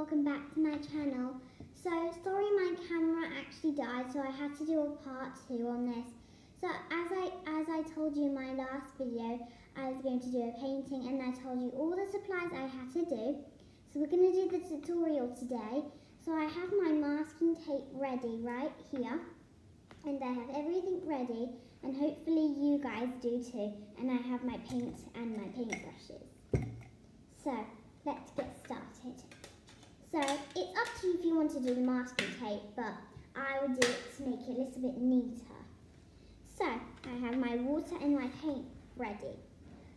welcome back to my channel. So sorry my camera actually died, so I had to do a part 2 on this. So as I told you in my last video, I was going to do a painting and I told you all the supplies I had to do. So we're going to do the tutorial today. So I have my masking tape ready right here, and I have everything ready, and hopefully you guys do too. And I have my paint and my paintbrushes. So let's get started. So it's up to you if you want to do the masking tape, but I would do it to make it a little bit neater. So I have my water and my paint ready.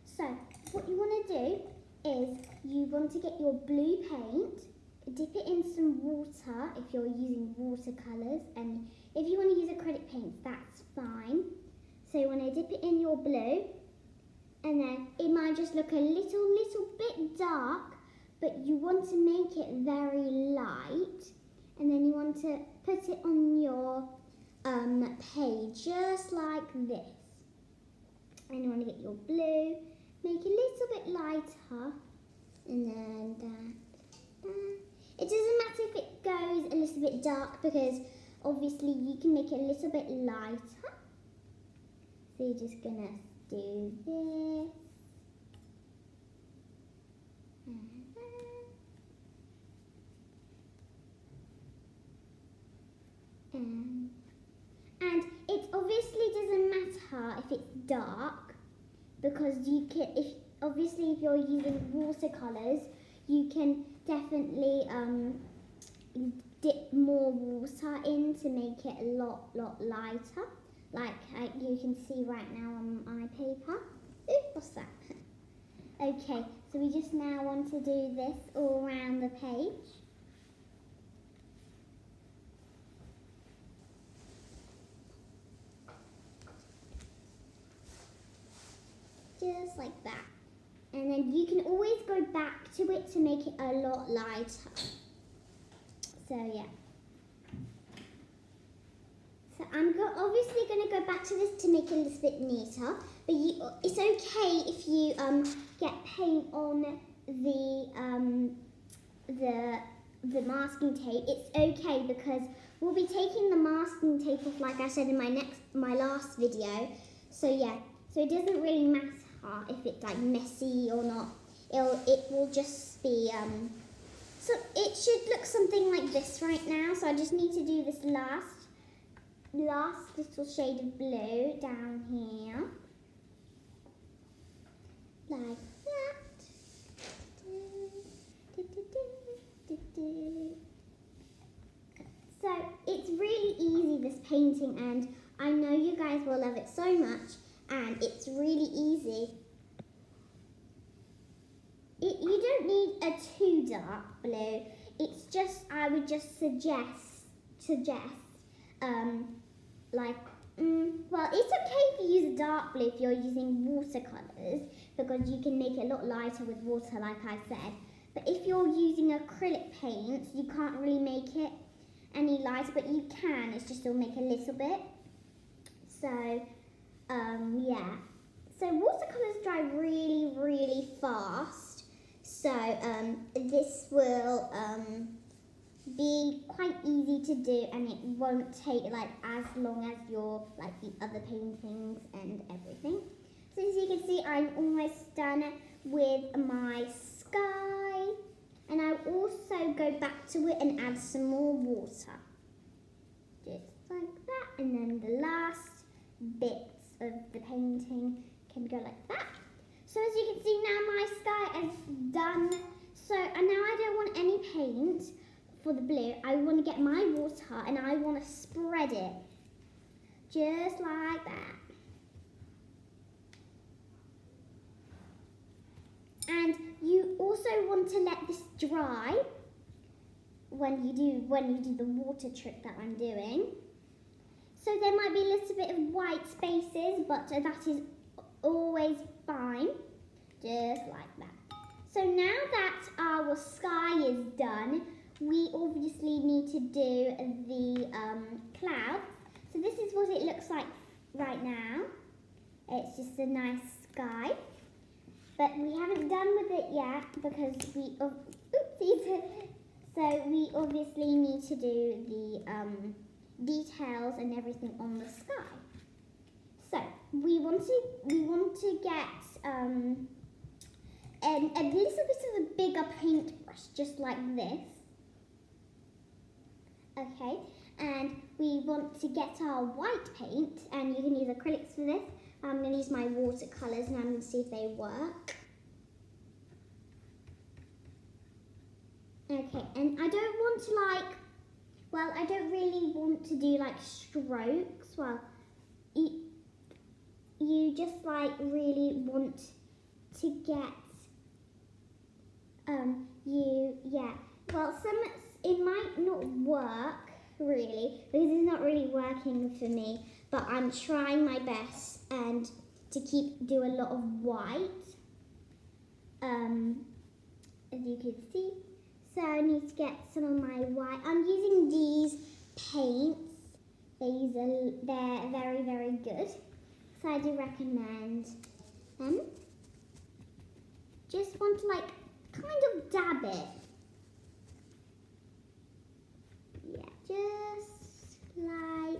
So what you want to do is you want to get your blue paint, dip it in some water if you're using watercolours, and if you want to use acrylic paints, that's fine. So you want to dip it in your blue, and then it might just look a little bit dark, but you want to make it very light, and then you want to put it on your page just like this. And you want to get your blue, make it a little bit lighter, and then that. It doesn't matter if it goes a little bit dark, because obviously you can make it a little bit lighter. So you're just gonna do this. And it obviously doesn't matter if it's dark, because you can, if you're using watercolours, you can definitely dip more water in to make it a lot lighter, like you can see right now on my paper. Ooh, what's that? Okay, so we just now want to do this all around the page. Just like that. And then you can always go back to it to make it a lot lighter. So yeah. So I'm obviously going to go back to this to make it a little bit neater. But it's okay if you get paint on the masking tape. It's okay, because we'll be taking the masking tape off, like I said in my last video. So yeah. So it doesn't really matter if it's like messy or not. It will just be so it should look something like this right now. So I just need to do this last little shade of blue down here, like that. So it's really easy, this painting, and I know you guys will love it so much. And it's really easy. You don't need a too dark blue. It's just, I would just suggest, well, it's okay if you use a dark blue if you're using watercolours, because you can make it a lot lighter with water, like I said. But if you're using acrylic paints, you can't really make it any lighter, but you can. It's just it'll make a little bit. So. Yeah, so watercolours dry really fast, so this will be quite easy to do, and it won't take like as long as your the other paintings and everything. So as you can see, I'm almost done with my sky, and I'll also go back to it and add some more water, just like that, and then the last bit of the painting can go like that. So as you can see now, my sky is done. So and now I don't want any paint for the blue. I want to get my water and I want to spread it just like that. And you also want to let this dry when you do the water trick that I'm doing. So there might be a little bit of white spaces, but that is always fine, just like that. So now that our sky is done, we obviously need to do the clouds. So this is what it looks like right now. It's just a nice sky, but we haven't done with it yet because we, oopsies. So we obviously need to do the details and everything on the sky. So we want to get a little bit of a bigger paintbrush, just like this. Okay, and we want to get our white paint, and you can use acrylics for this. I'm going to use my watercolours, and I'm going to see if they work. Okay, and I don't want to I don't really want to do like strokes. Well, you just really want to get, well, it might not work really, because it's not really working for me, but I'm trying my best and to do a lot of white, as you can see. So I need to get some of my white. I'm using these paints. They're very, very good. So I do recommend them. Just want to kind of dab it. Yeah, just like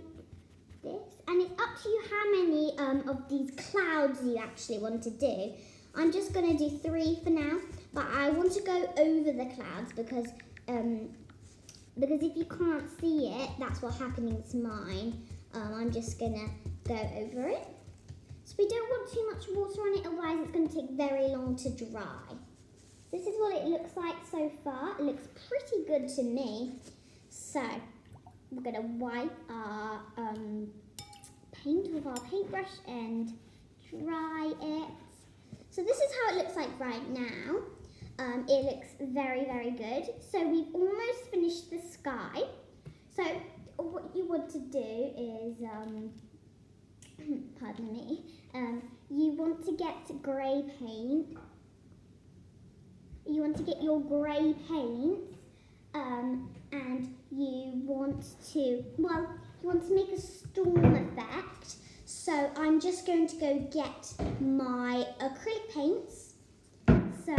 this. And it's up to you how many of these clouds you actually want to do. I'm just going to do 3 for now, but I want to go over the clouds because if you can't see it, that's what's happening to mine. I'm just going to go over it. So we don't want too much water on it, otherwise it's going to take very long to dry. This is what it looks like so far. It looks pretty good to me. So we're going to wipe our paint with our paintbrush and dry it. So this is how it looks like right now. It looks very, very good. So we've almost finished the sky. So what you want to do is, pardon me, you want to get grey paint. You want to get your grey paint, and you want to make a storm effect. So I'm just going to go get my acrylic paints. So,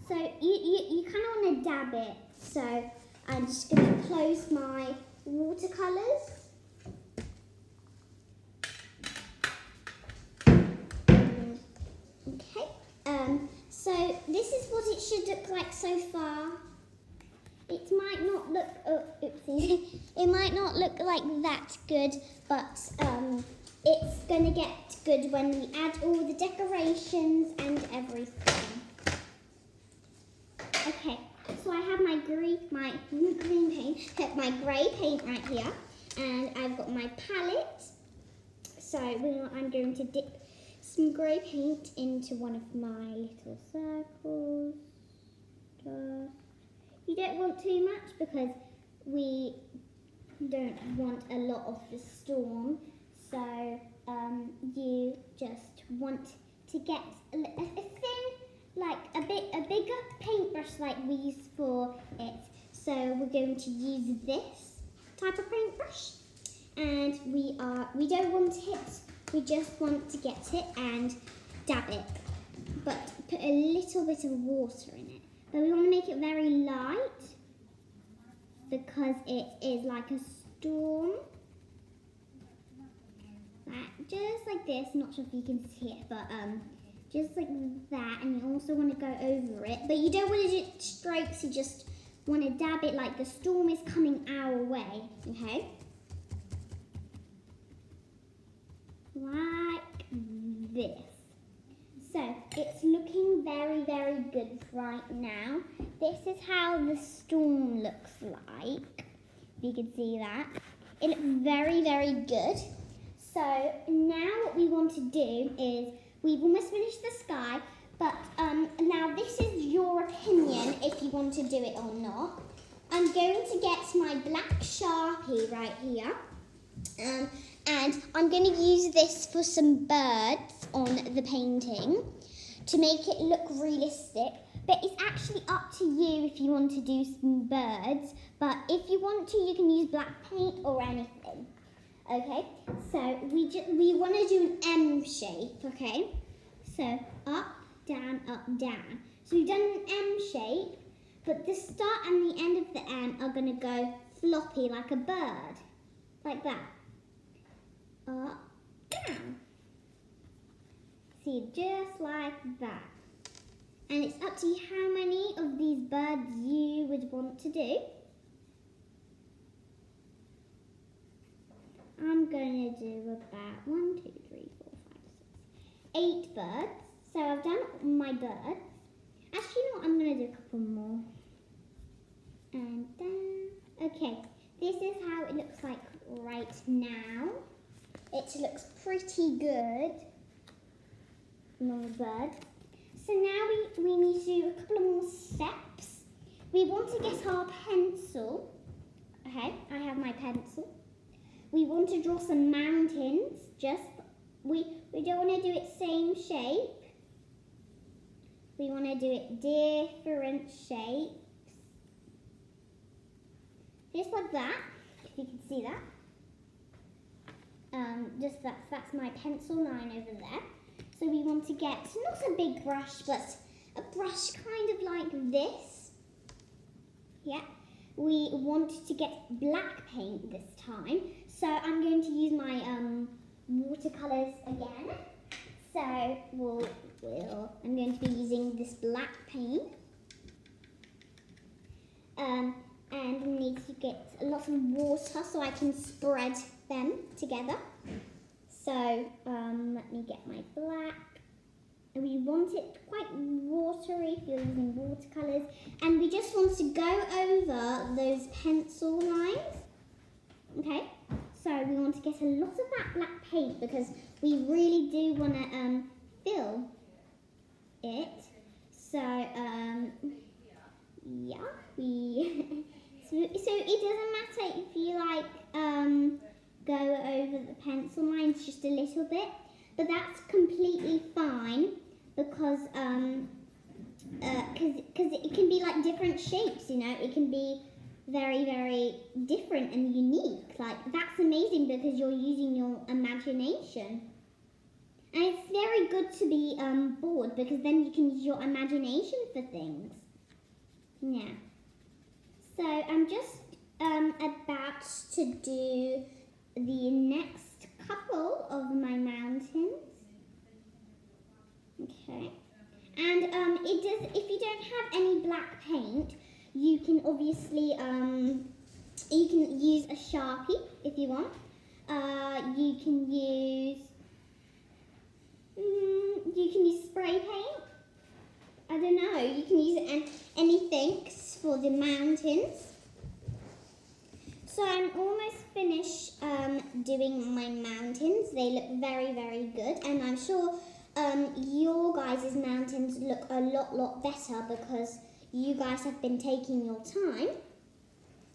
so you kind of want to dab it. So I'm just going to close my watercolours. Okay. So this is what it should look like so far. It might not look, it might not look like that good, but it's going to get good when we add all the decorations and everything. Okay, so I have my grey paint right here, and I've got my palette. So I'm going to dip some grey paint into one of my little circles. You don't want too much because we don't want a lot of the storm. So you just want to get a thin, a bigger paintbrush like we use for it. So we're going to use this type of paintbrush, and we don't want it. We just want to get it and dab it, but put a little bit of water in it. But we want to make it very light because it is like a storm. Just like this, not sure if you can see it, but just like that, and you also want to go over it. But you don't want to do strokes, you just want to dab it like the storm is coming our way, okay? Like this. So it's looking very, very good right now. This is how the storm looks like. If you can see that. It looks very, very good. So now what we want to do is, we've almost finished the sky, but now this is your opinion if you want to do it or not. I'm going to get my black Sharpie right here. And I'm going to use this for some birds on the painting to make it look realistic. But it's actually up to you if you want to do some birds. But if you want to, you can use black paint or anything. Okay, so we want to do an M shape, okay? So up, down, up, down. So we've done an M shape, but the start and the end of the M are going to go floppy like a bird. Like that. Up, down. See, just like that. And it's up to you how many of these birds you would want to do. I'm going to do about 1, 2, 3, 4, 5, 6, 8 birds. So I've done my birds. Actually, you know what? I'm going to do a couple more. And down. Okay, this is how it looks like right now. It looks pretty good. Normal bird. So now we need to do a couple of more steps. We want to get our pencil. Okay, I have my pencil. We want to draw some mountains. We don't want to do it same shape. We want to do it different shapes. Just like that, if you can see that. That's my pencil line over there. So we want to get, not a big brush, but a brush kind of like this. Yeah. We want to get black paint this time. So I'm going to use my watercolours again. So I'm going to be using this black paint. And we need to get a lot of water so I can spread them together. So let me get my black. And we want it quite watery if you're using watercolours. And we just want to go over those pencil lines. Okay, so we want to get a lot of that black paint because we really do want to fill it. So yeah, so it doesn't matter if you like go over the pencil lines just a little bit, but that's completely fine because it can be like different shapes, you know. It can be very, very different and unique. Like, that's amazing because you're using your imagination. And it's very good to be bored because then you can use your imagination for things. Yeah. So I'm just about to do the next couple of my mountains. Okay. And if you don't have any black paint, you can obviously you can use a Sharpie if you want. You can use spray paint. I don't know. You can use anything for the mountains. So I'm almost finished doing my mountains. They look very, very good, and I'm sure your guys' mountains look a lot better because you guys have been taking your time.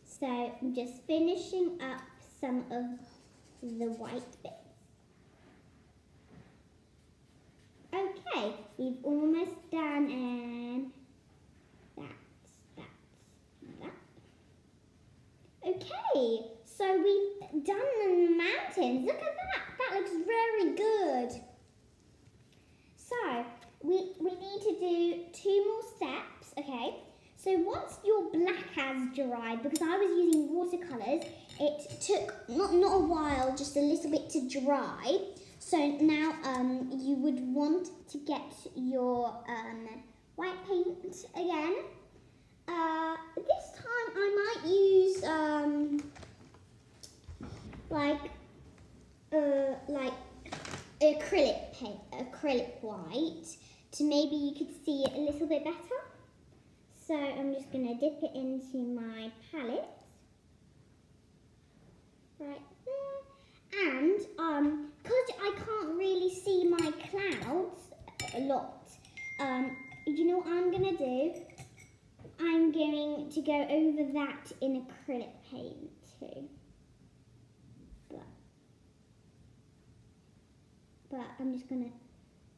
So I'm just finishing up some of the white bits. Okay, we've almost done, and that's that. Okay, so we've done the mountains. Look at that. That looks very good. So we need to do 2 more steps, okay? So once your black has dried, because I was using watercolours, it took not a while, just a little bit to dry. So now you would want to get your white paint again. This time I might use like acrylic paint, acrylic white, to maybe you could see it a little bit better. So I'm just going to dip it into my palette right there, and because I can't really see my clouds a lot, you know what I'm going to do? I'm going to go over that in acrylic paint too. But I'm just going to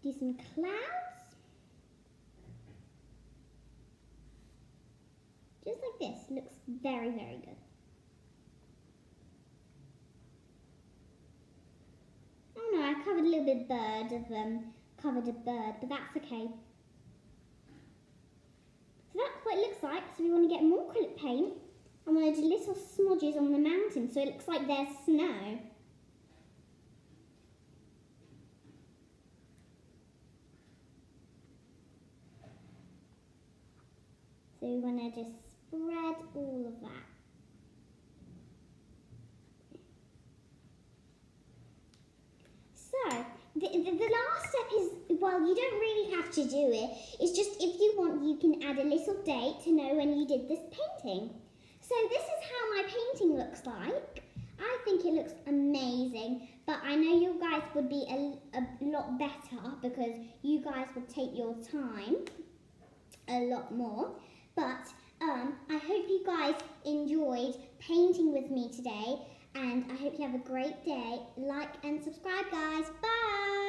do some clouds. Just like this. Looks very, very good. Oh no, I covered a little bit covered a bird, but that's okay. So that's what it looks like. So we want to get more acrylic paint. I want to do little smudges on the mountain so it looks like there's snow. So we want to just spread all of that. So, the last step is, well, you don't really have to do it. It's just if you want, you can add a little date to know when you did this painting. So this is how my painting looks like. I think it looks amazing, but I know you guys would be a lot better because you guys would take your time a lot more. But I hope you guys enjoyed painting with me today, and I hope you have a great day. Like and subscribe, guys. Bye!